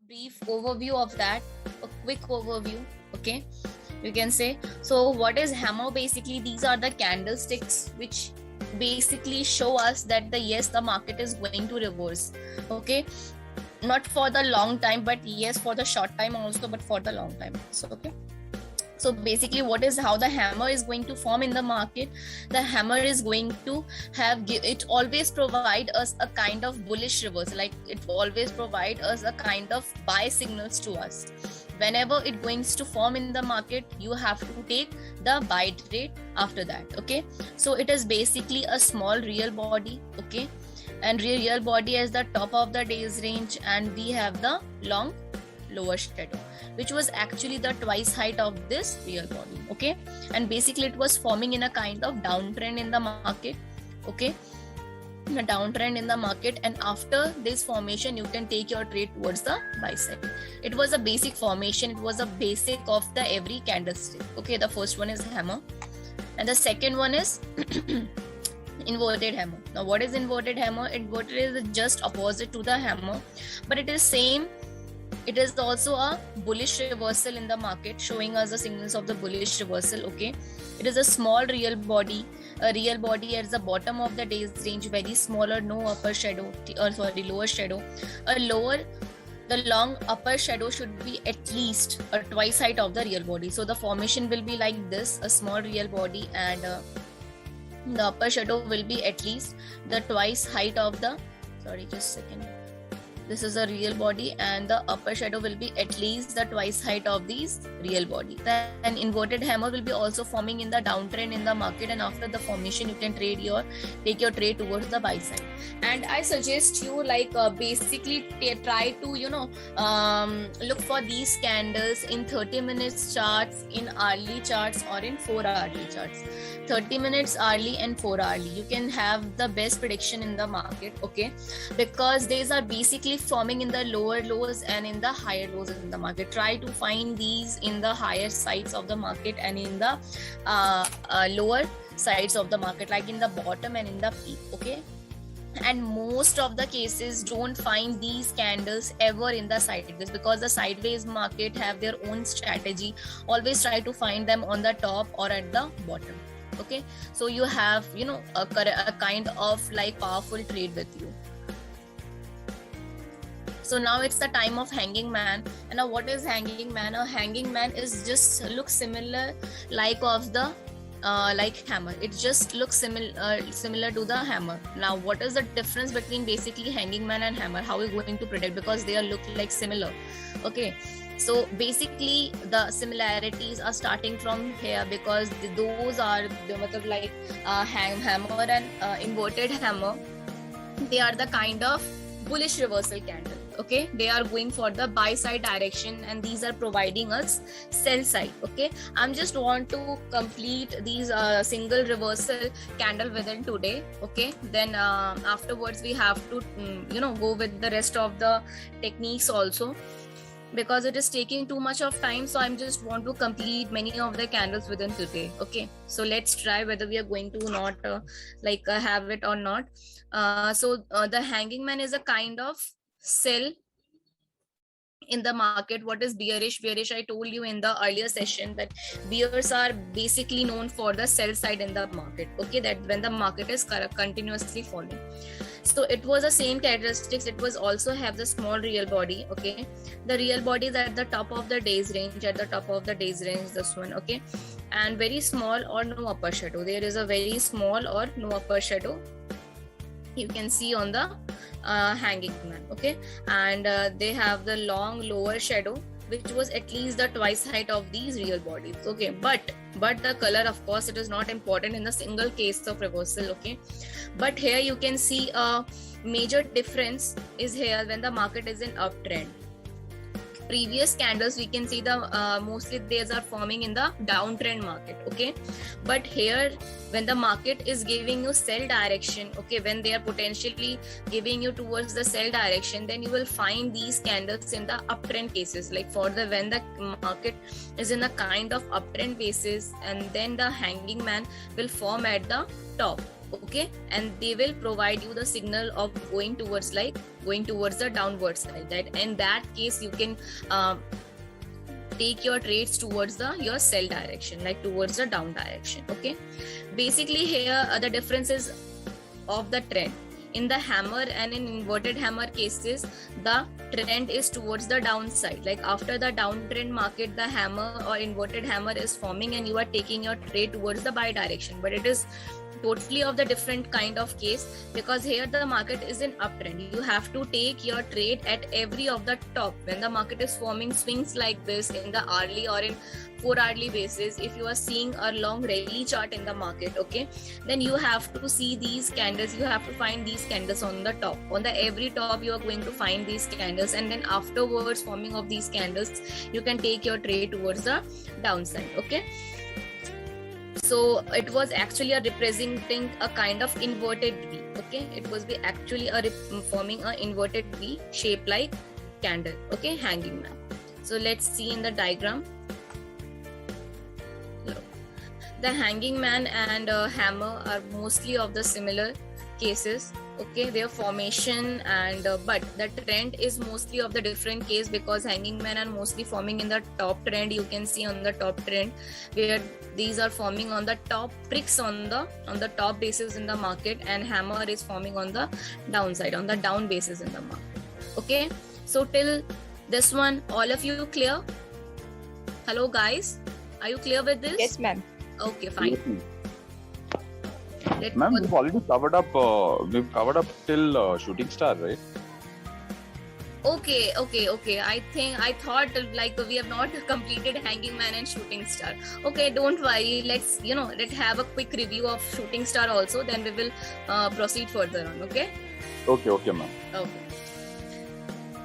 brief overview of that, a quick overview. Okay, you can say. So what is hammer? Basically, these are the candlesticks which basically show us that the market is going to reverse. Okay, not for the long time, but yes, for the short time also, but for the long time. So okay. So basically, what is how the hammer is going to form in the market? The hammer is going to it always provide us a kind of bullish reverse, like it always provide us a kind of buy signals to us. Whenever it going to form in the market, you have to take the buy trade after that. Okay, so it is basically a small real body. Okay, and real body as the top of the day's range, and we have the long lower shadow, which was actually the twice height of this real body. Okay, and basically it was forming in a kind of downtrend in the market. Okay, a downtrend in the market, and after this formation you can take your trade towards the buy side. It was a basic formation, it was a basic of the every candlestick. Okay, the first one is hammer, and the second one is inverted hammer. Now what is inverted hammer? Inverted is just opposite to the hammer, but it is same. It is also a bullish reversal in the market, showing us the signals of the bullish reversal. Okay, it is a small real body, a real body at the bottom of the day's range, very smaller, no upper shadow, lower shadow. The long upper shadow should be at least a twice height of the real body. So the formation will be like this: a small real body, and the upper shadow will be at least the twice height of the. Just a second. This is a real body, and the upper shadow will be at least the twice height of these real body. Then an inverted hammer will be also forming in the downtrend in the market, and after the formation you can take your trade towards the buy side. And I suggest you basically try to look for these candles in 30 minutes charts, in hourly charts, or in 4 hourly charts. 30 minutes hourly and 4 hourly, you can have the best prediction in the market. Okay, because these are basically forming in the lower lows and in the higher lows in the market. Try to find these in the higher sides of the market and in the lower sides of the market, like in the bottom and in the peak. Okay, and most of the cases don't find these candles ever in the sideways, because the sideways market have their own strategy. Always try to find them on the top or at the bottom. Okay, so you have a kind of like powerful trade with you. So now it's the time of hanging man. And now what is hanging man? A hanging man is just looks similar like of the like hammer. It just looks similar to the hammer. Now what is the difference between basically hanging man and hammer? How are we going to predict? Because they are look like similar. Okay, so basically the similarities are starting from here, because those are like hammer and inverted hammer. They are the kind of bullish reversal candle. Okay, they are going for the buy side direction, and these are providing us sell side. Okay, I'm just want to complete these single reversal candle within today. Okay, then afterwards we have to go with the rest of the techniques also, because it is taking too much of time. So I'm just want to complete many of the candles within today. Okay, so let's try whether we are going to not have it or not. So the hanging man is a kind of sell in the market. What is bearish? I told you in the earlier session that bears are basically known for the sell side in the market. Okay, that when the market is continuously falling. So it was the same characteristics. It was also have the small real body. Okay, the real body is at the top of the day's range, this one. Okay, and very small or no upper shadow. There is a very small or no upper shadow, you can see on the hanging man. Okay, and they have the long lower shadow, which was at least the twice height of these real bodies. Okay, but the color, of course, it is not important in the single case of reversal. Okay, but here you can see a major difference is here when the market is in uptrend. Previous candles we can see the mostly these are forming in the downtrend market. Okay, but here when the market is giving you sell direction, okay, when they are potentially giving you towards the sell direction, then you will find these candles in the uptrend cases, like for the when the market is in a kind of uptrend basis, and then the hanging man will form at the top. okay, and they will provide you the signal of going towards the downward side. That in that case you can take your trades towards your sell direction, like towards the down direction. Okay, basically here the differences of the trend in the hammer and in inverted hammer cases, the trend is towards the downside. Like after the downtrend market, the hammer or inverted hammer is forming and you are taking your trade towards the buy direction. But it is totally of the different kind of case, because here the market is in uptrend. You have to take your trade at every of the top when the market is forming swings like this in the hourly or in 4-hourly basis. If you are seeing a long rally chart in the market, okay, then you have to see these candles, you have to find these candles on the top. On the every top you are going to find these candles, and then afterwards forming of these candles you can take your trade towards the downside. Okay, so it was actually representing a kind of inverted V. Okay, it was actually forming a inverted V shape like candle. Okay, hanging man. So let's see in the diagram. The hanging man and hammer are mostly of the similar cases. Okay, their formation and but the trend is mostly of the different case, because hanging man are mostly forming in the top trend. You can see on the top trend where these are forming on the top pricks on the top basis in the market, and hammer is forming on the downside, on the down basis in the market. Okay, so till this one, all of you clear? Hello guys, are you clear with this? Yes, ma'am. Okay, fine. Ma'am, we've already covered up. We've covered up till shooting star, right? Okay. I thought like we have not completed hanging man and shooting star. Okay, don't worry. Let's have a quick review of shooting star also. Then we will proceed further on. Okay. Okay, ma'am. Okay.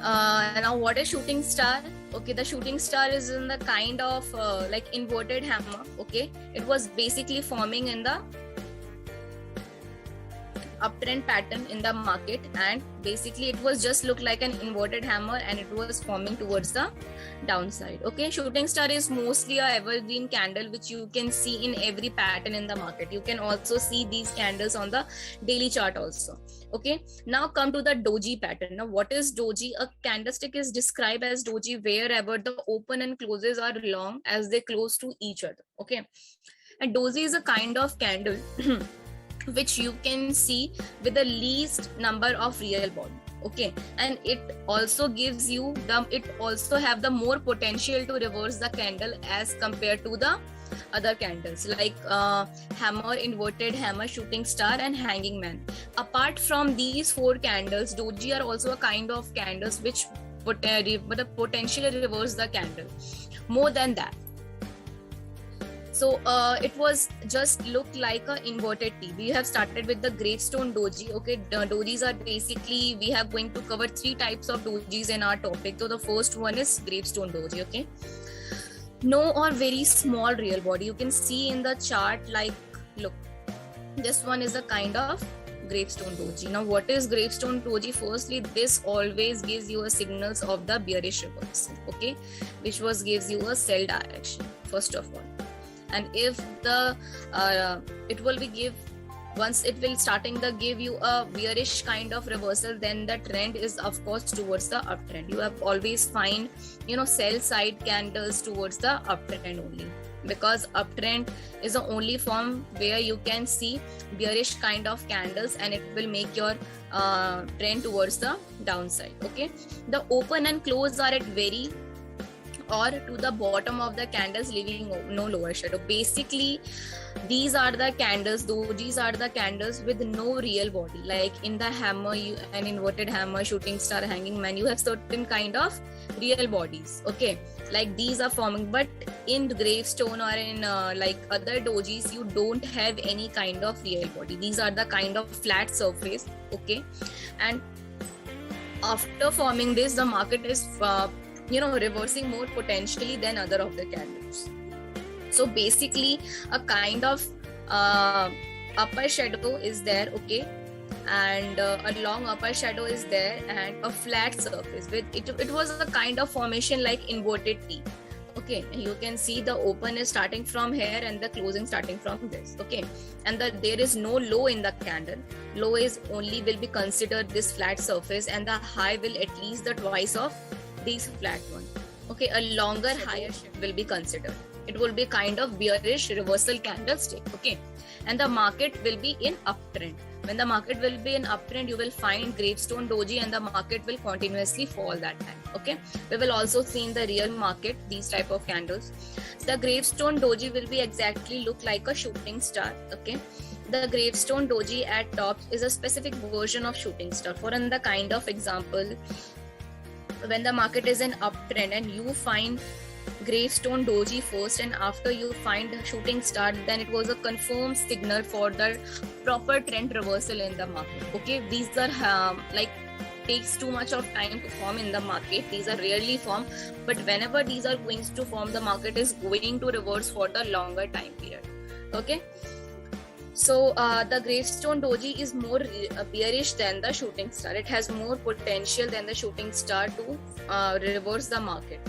Now, what is shooting star? Okay, the shooting star is in the kind of like inverted hammer. Okay, it was basically forming in the uptrend pattern in the market, and basically it was just look like an inverted hammer and it was forming towards the downside. Okay, shooting star is mostly a evergreen candle which you can see in every pattern in the market. You can also see these candles on the daily chart also. Okay, now come to the doji pattern. Now, what is doji? A candlestick is described as doji wherever the open and closes are long as they close to each other. Okay, and doji is a kind of candle which you can see with the least number of real body. Okay, and it also gives you it also have the more potential to reverse the candle as compared to the other candles like hammer, inverted hammer, shooting star and hanging man. Apart from these 4 candles, doji are also a kind of candles which potentially reverse the candle. More than that, so it was just look like a inverted T. We have started with the gravestone doji. Okay, dojis are basically, we have going to cover 3 types of dojis in our topic. So the first one is gravestone doji. Okay, no or very small real body. You can see in the chart, like look, this one is a kind of gravestone doji. Now, what is gravestone doji? Firstly, this always gives you a signals of the bearish reversal. Okay, which gives you a sell direction first of all. And if the it will be give, once it will starting the give you a bearish kind of reversal, then the trend is of course towards the uptrend. You have always find sell side candles towards the uptrend only, because uptrend is the only form where you can see bearish kind of candles and it will make your trend towards the downside. Okay, the open and close are at very or to the bottom of the candles, leaving no lower shadow. Basically, these are the candles, dojis are the candles with no real body. Like in the hammer, an inverted hammer, shooting star, hanging man, you have certain kind of real bodies. Okay, like these are forming, but in gravestone or in like other dojis, you don't have any kind of real body. These are the kind of flat surface. Okay, and after forming this, the market is reversing more potentially than other of the candles. So basically a kind of upper shadow is there. Okay, and a long upper shadow is there and a flat surface with it was a kind of formation like inverted T. Okay, you can see the open is starting from here and the closing starting from this. Okay, and there is no low in the candle. Low is only will be considered this flat surface, and the high will at least the twice of these flat one. Okay, a longer higher shift will be considered. It will be kind of bearish reversal candlestick. Okay, and the market will be in uptrend. When the market will be in uptrend, you will find gravestone doji and the market will continuously fall that time. Okay, we will also see in the real market these type of candles. The gravestone doji will be exactly look like a shooting star. Okay, the gravestone doji at top is a specific version of shooting star. For in the kind of example, when the market is in uptrend and you find gravestone doji first and after you find shooting star, then it was a confirmed signal for the proper trend reversal in the market. Okay, these are like takes too much of time to form in the market. These are rarely formed, but whenever these are going to form, the market is going to reverse for the longer time period. Okay, so the gravestone doji is more bearish than the shooting star. It has more potential than the shooting star to reverse the market.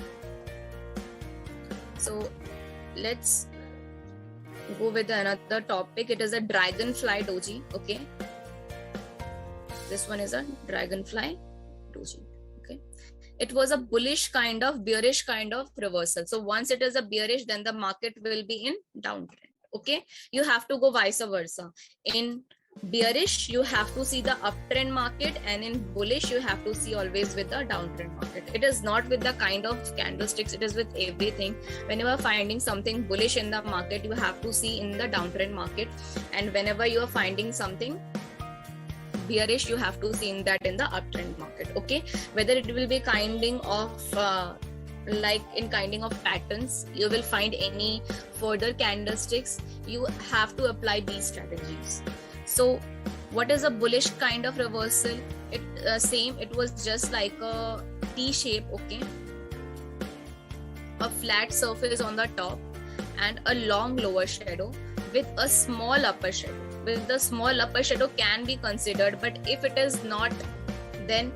So let's go with another topic. It is a dragonfly doji. Okay, this one is a dragonfly doji. Okay, it was a bullish kind of bearish kind of reversal. So once it is a bearish, then the market will be in downtrend. Okay, you have to go vice versa. In bearish, you have to see the uptrend market, and in bullish, you have to see always with the downtrend market. It is not with the kind of candlesticks, it is with everything. Whenever you are finding something bullish in the market, you have to see in the downtrend market, and whenever you are finding something bearish, you have to see in that in the uptrend market. Okay, whether it will be kinding of like in kinding of patterns, you will find any further candlesticks, you have to apply these strategies. So what is a bullish kind of reversal? It same, it was just like a T shape. Okay, a flat surface on the top and a long lower shadow with a small upper shadow. With the small upper shadow can be considered, but if it is not, then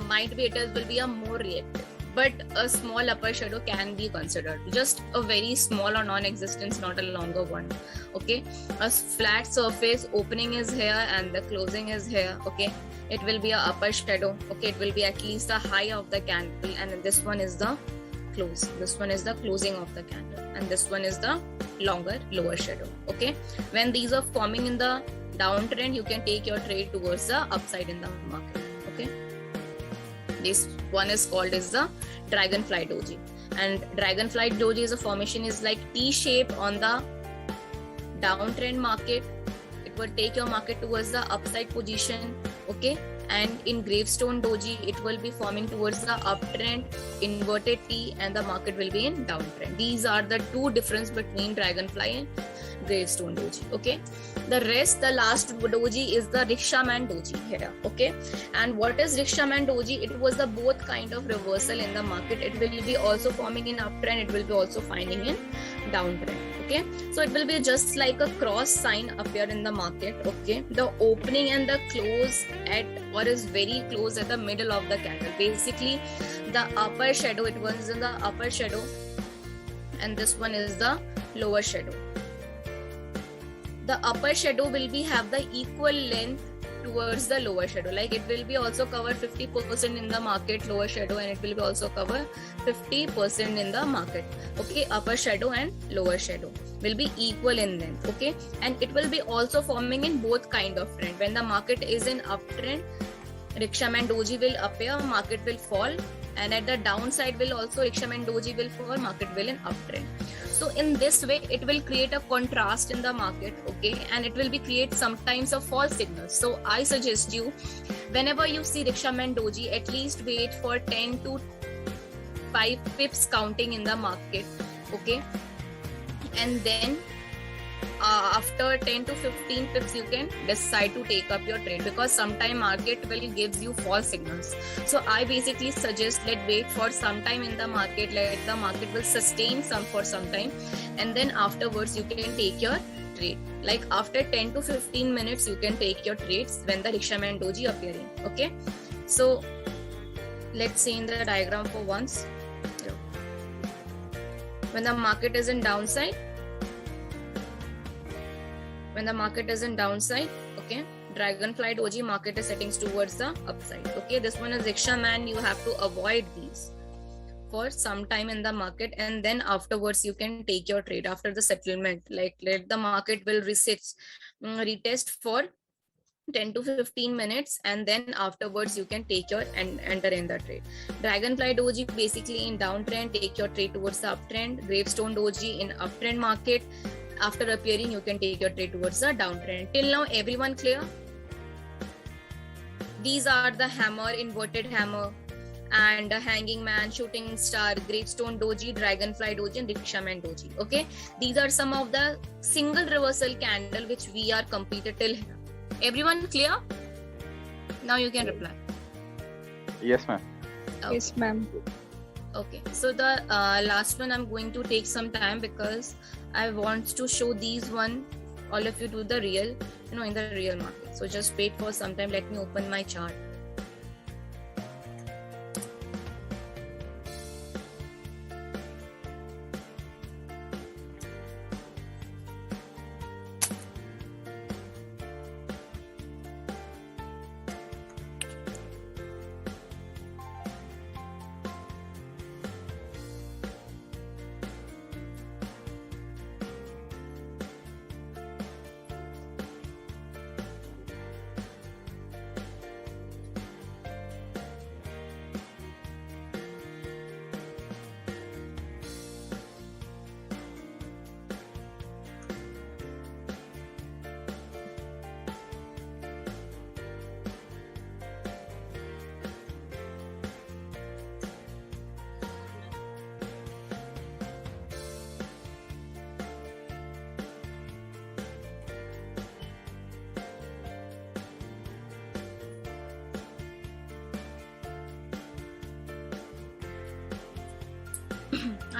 might be it will be a more reactive. But a small upper shadow can be considered, just a very small or non-existent, not a longer one. Okay, a flat surface opening is here and the closing is here. Okay, it will be a upper shadow. Okay, it will be at least the high of the candle, and this one is the close. This one is the closing of the candle, and this one is the longer lower shadow. Okay, when these are forming in the downtrend, you can take your trade towards the upside in the market. Okay, this one is called as the dragonfly doji, and dragonfly doji is a formation is like T shape on the downtrend market. It will take your market towards the upside position. Okay, and in gravestone doji, it will be forming towards the uptrend inverted T, and the market will be in downtrend. These are the two difference between dragonfly and gravestone doji. Okay, the rest, the last doji is the rickshaw-man doji here. Okay, and what is rickshaw-man doji? It was the both kind of reversal in the market. It will be also forming in uptrend, it will be also finding in downtrend. Okay, so it will be just like a cross sign appear in the market. Okay, the opening and the close at or is very close at the middle of the candle. Basically the upper shadow, it was in the upper shadow, and this one is the lower shadow. The upper shadow will be have the equal length towards the lower shadow, like it will be also cover 50% in the market lower shadow, and it will be also cover 50% in the market. Okay, upper shadow and lower shadow will be equal in length. Okay, and it will be also forming in both kind of trend. When the market is in uptrend, rickshaw-man doji will appear, market will fall, and at the downside will also rickshaw-man doji will fall, market will in uptrend. So in this way, it will create a contrast in the market. Okay, and it will be create sometimes a false signal. So I suggest you, whenever you see rickshaw-man doji, at least wait for 10 to 5 pips counting in the market. Okay, and then after 10 to 15 pips you can decide to take up your trade, because sometime market will gives you false signals. So I basically suggest let wait for some time in the market, let the market will sustain for some time, and then afterwards you can take your trade. Like after 10 to 15 minutes you can take your trades when the rickshaw-man doji appearing. Okay, so let's see in the diagram for once. When the market is in downside, okay, Dragonfly Doji market is setting towards the upside. Okay, this one is Rickshaw Man. You have to avoid these for some time in the market, and then afterwards you can take your trade after the settlement. Like, let the market will retest for 10 to 15 minutes, and then afterwards you can take your and enter in the trade. Dragonfly Doji basically in downtrend, take your trade towards the uptrend. Gravestone Doji in uptrend market, after appearing you can take your trade towards the downtrend. Till now everyone clear? These are the hammer, inverted hammer, and Hanging Man, Shooting Star, Gravestone Doji, Dragonfly Doji, and Rickshaw Man Doji. Okay, these are some of the single reversal candle which we are completed till here. Everyone clear? Now you can reply. Yes, ma'am. Okay. Yes, ma'am. Okay, so the last one I'm going to take some time because I want to show these one, all of you, to the real, in the real market. So just wait for some time. Let me open my chart.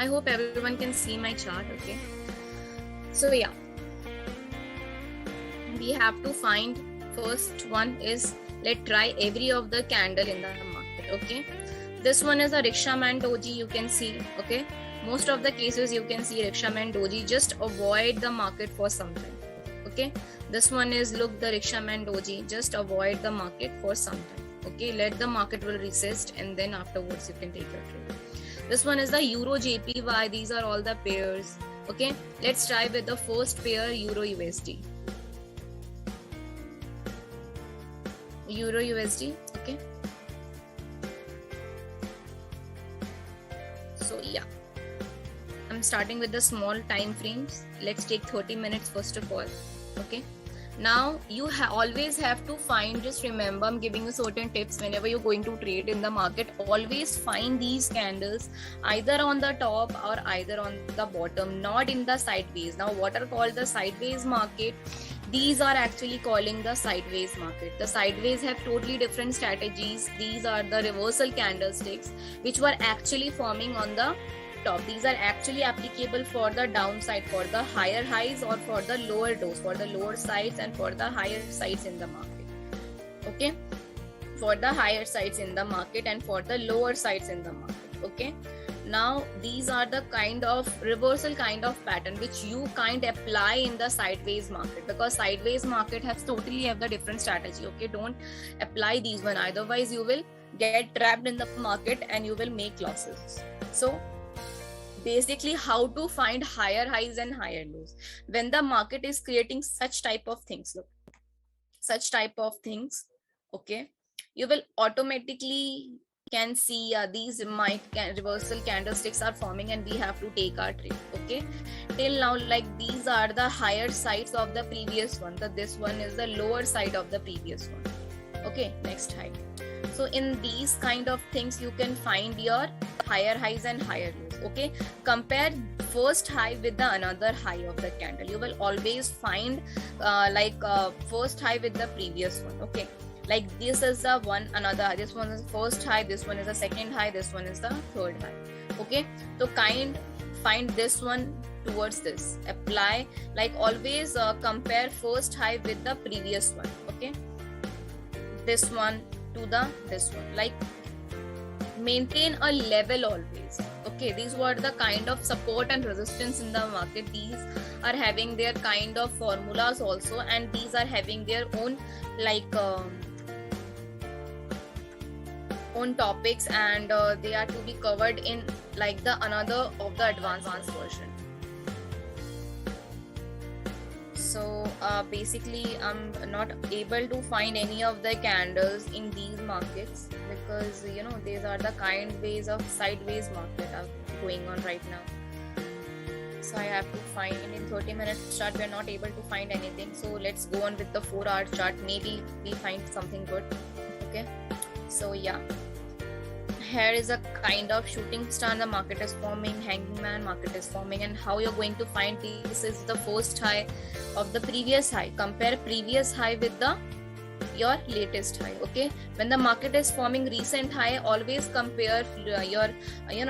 I hope everyone can see my chart. Okay, so yeah, we have to find, first one is, let's try every of the candle in the market. Okay, this one is a Rickshaw Man Doji, you can see. Okay, most of the cases you can see Rickshaw Man Doji. Just avoid the market for some time. Okay, this one is, look, the Rickshaw Man Doji. Just avoid the market for some time. Okay, let the market will resist, and then afterwards you can take your trade. This one is the Euro JPY. These are all the pairs. Okay, let's try with the first pair, Euro USD. Euro USD. Okay, so yeah, I'm starting with the small time frames. Let's take 30 minutes first of all. Okay, now you always have to find, just remember, I'm giving you certain tips whenever you're going to trade in the market. Always find these candles either on the top or either on the bottom, not in the sideways. Now what are called the sideways market, these are actually calling the sideways market. The sideways have totally different strategies. These are the reversal candlesticks which were actually forming on the top. These are actually applicable for the downside, for the higher highs, or for the lower lows, for the lower sides and for the higher sides in the market. Okay, for the higher sides in the market and for the lower sides in the market. Okay, now these are the kind of reversal kind of pattern which you can't apply in the sideways market, because sideways market has totally have the different strategy. Okay, don't apply these one, otherwise you will get trapped in the market and you will make losses. So basically, how to find higher highs and higher lows when the market is creating such type of things. Look, such type of things. Okay, you will automatically can see these reversal candlesticks are forming and we have to take our trade. Okay, till now, like, these are the higher sides of the previous one, this one is the lower side of the previous one. Okay, next high. So in these kind of things you can find your higher highs and higher lows. Okay, compare first high with the another high of the candle. You will always find first high with the previous one. Okay, like this is the one, another, this one is first high, this one is the second high, this one is the third high. Okay, so find this one towards this, apply, like always compare first high with the previous one. Okay, this one to the this one, like maintain a level always. Okay, these were the kind of support and resistance in the market. These are having their kind of formulas also, and these are having their own like own topics, and they are to be covered in like the another of the advanced version. So basically I'm not able to find any of the candles in these markets, because you know these are the kind ways of sideways market are going on right now. So I have to find in 30-minute chart. We are not able to find anything, so let's go on with the 4-hour chart. Maybe we find something good. Okay, so yeah, here is a kind of shooting star. The market is forming, hanging man market is forming, and how you're going to find this is the first high of the previous high. Compare previous high with the your latest high. Okay, when the market is forming recent high, always compare your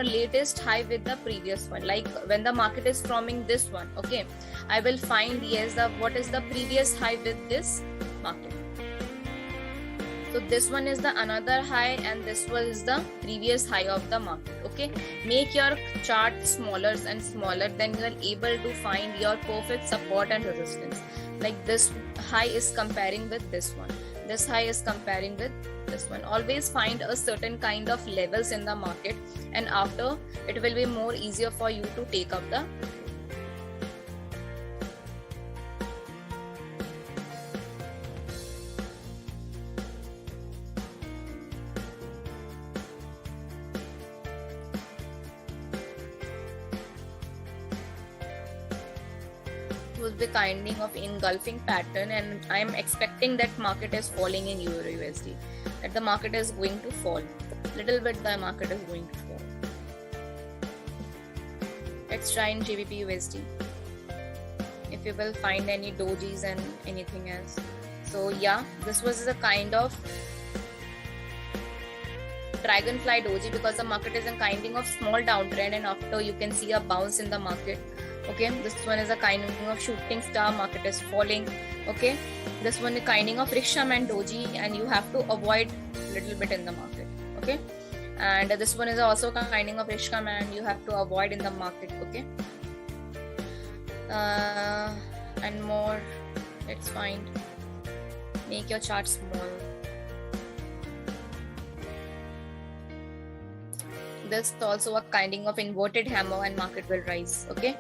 latest high with the previous one. Like when the market is forming this one, okay, I will find yes what is the previous high with this market. So this one is the another high, and this was the previous high of the market. Okay, make your chart smaller and smaller, then you are able to find your perfect support and resistance. Like this high is comparing with this one, this high is comparing with this one. Always find a certain kind of levels in the market, and after it will be more easier for you to take up the will be kind of engulfing pattern, and I am expecting that market is falling in Euro USD, that the market is going to fall little bit, the market is going to fall. Let's try in GBP USD if you will find any dojis and anything else. So yeah, this was a kind of dragonfly doji, because the market is a kind of small downtrend, and after you can see a bounce in the market. Okay, this one is a kind of shooting star, market is falling. Okay, this one is kind of rickshaw man doji, and you have to avoid little bit in the market. Okay, and this one is also kind of rickshaw man, you have to avoid in the market. Okay, and more, let's find, make your chart small. This is also a kind of inverted hammer, and market will rise. Okay,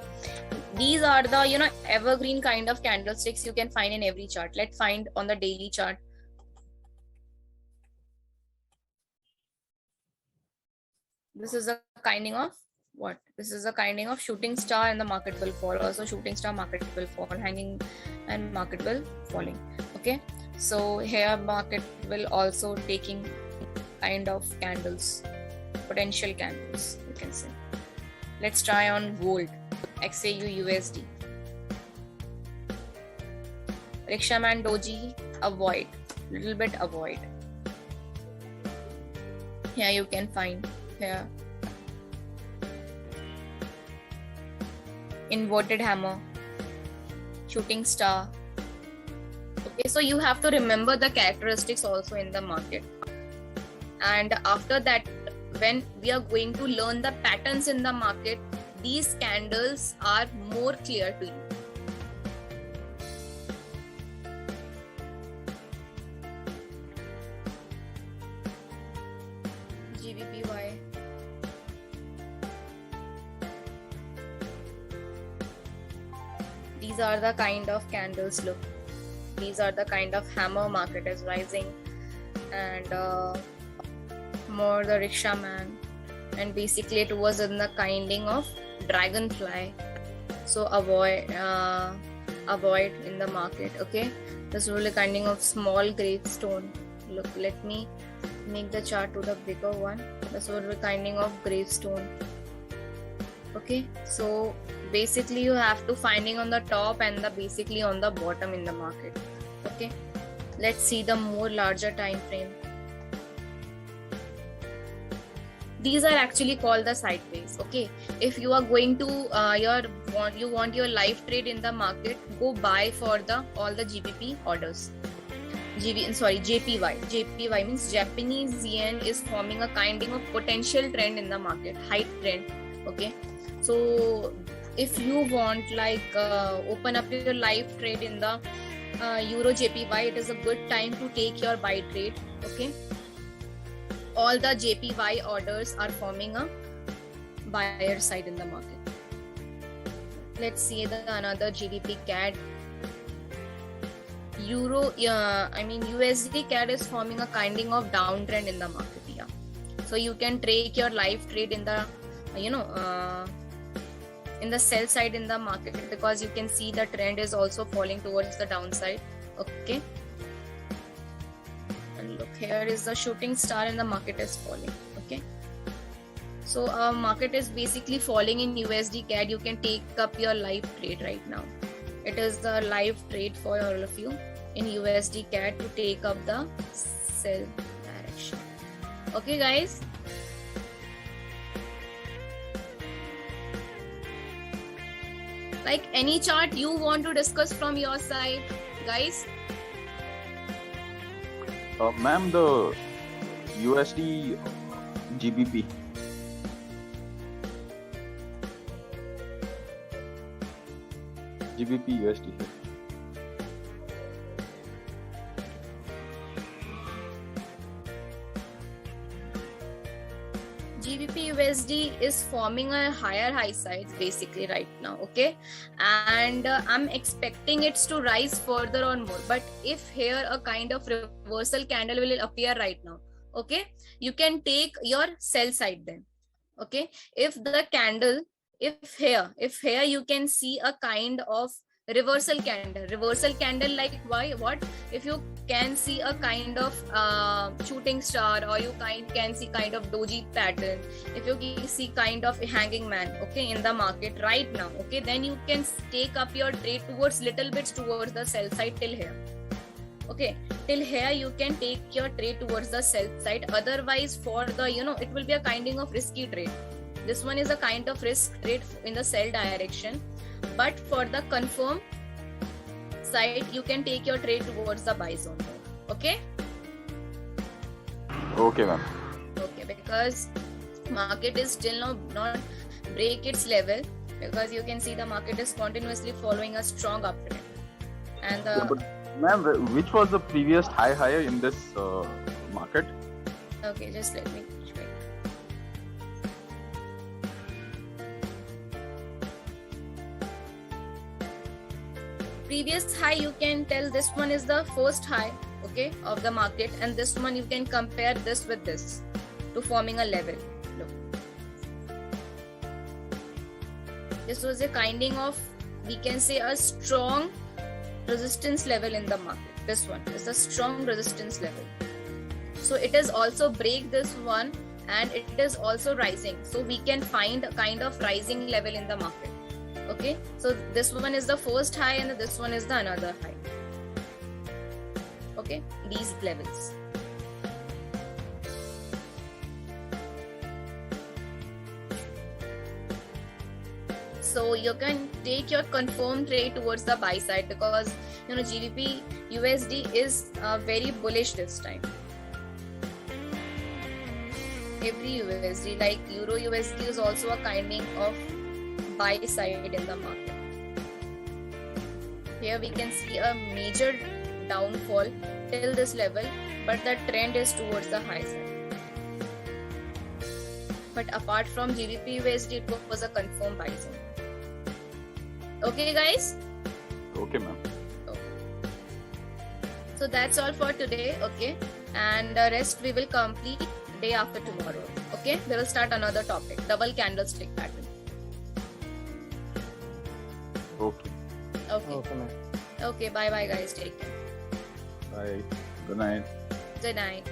these are the evergreen kind of candlesticks you can find in every chart. Let's find on the daily chart. This is a kind of what? This is a kind of shooting star, and the market will fall. Also shooting star, market will fall, hanging and market will falling. Okay, so here market will also taking kind of candles, potential candles you can say. Let's try on gold, XAU USD. Rickshaw man doji, avoid, little bit avoid. Here you can find here inverted hammer, shooting star. Okay, so you have to remember the characteristics also in the market, and after that, when we are going to learn the patterns in the market, these candles are more clear to you. GBPY. These are the kind of candles, look. These are the kind of hammer, market is rising, and more the rickshaw man, and basically it was in the kinding of dragonfly, so avoid in the market. Okay, this is really kinding of small gravestone. Look, let me make the chart to the bigger one. This will be kinding of gravestone. Okay, so basically you have to finding on the top and the basically on the bottom in the market. Okay, let's see the more larger time frame. These are actually called the sideways. Okay, if you are going to you want your live trade in the market, go buy for the all the GBP orders. JPY. JPY means Japanese yen is forming a kind of potential trend in the market, high trend. Okay, so if you want like open up your live trade in the Euro JPY, it is a good time to take your buy trade. Okay, all the JPY orders are forming a buyer side in the market. Let's see another GBP CAD. USD CAD is forming a kind of downtrend in the market. Yeah, so you can take your live trade in the in the sell side in the market, because you can see the trend is also falling towards the downside. Okay, and look, here is the shooting star and the market is falling. Okay, so our market is basically falling in USD CAD. You can take up your live trade right now. It is the live trade for all of you in USD CAD to take up the sell direction. Okay, guys. Like any chart you want to discuss from your side, guys? Ma'am, the USD GBP. GBP USD. GBP USD is forming a higher high sides basically right now. Okay, and I'm expecting it to rise further on more, but if here a kind of reversal candle will appear right now, okay, you can take your sell side then. Okay, if here you can see a kind of reversal candle, like what if you can see a kind of shooting star, or you can see kind of doji pattern, if you see kind of hanging man, okay, in the market right now, okay, then you can take up your trade towards little bits towards the sell side till here. Okay, till here you can take your trade towards the sell side. Otherwise, for the it will be a kind of risky trade. This one is a kind of risk trade in the sell direction, but for the confirm side you can take your trade towards the buy zone. Okay, Okay, ma'am. okay, because market is still not break its level, because you can see the market is continuously following a strong uptrend, and Yeah, but ma'am, which was the previous higher in this market? okay, just let me check. Previous high, you can tell this one is the first high, okay, of the market, and this one you can compare this with this to forming a level. Look, this was a kind of, we can say, a strong resistance level in the market. This one is a strong resistance level, so it is also break this one, and it is also rising, so we can find a kind of rising level in the market. Okay, so this one is the first high and this one is the another high. Okay, these levels. So you can take your confirmed trade towards the buy side, because GBP USD is very bullish this time. Every USD, like Euro USD, is also a kind of buy side in the market. Here we can see a major downfall till this level, but the trend is towards the high side. But apart from GBP USD, it was a confirmed buy zone. Okay, guys? Okay, ma'am. Okay. So that's all for today, okay? And the rest we will complete day after tomorrow. Okay, we will start another topic, double candlestick pattern. Okay. Okay. Okay, ma'am. Okay, bye bye guys, take care. Bye. Good night. Good night.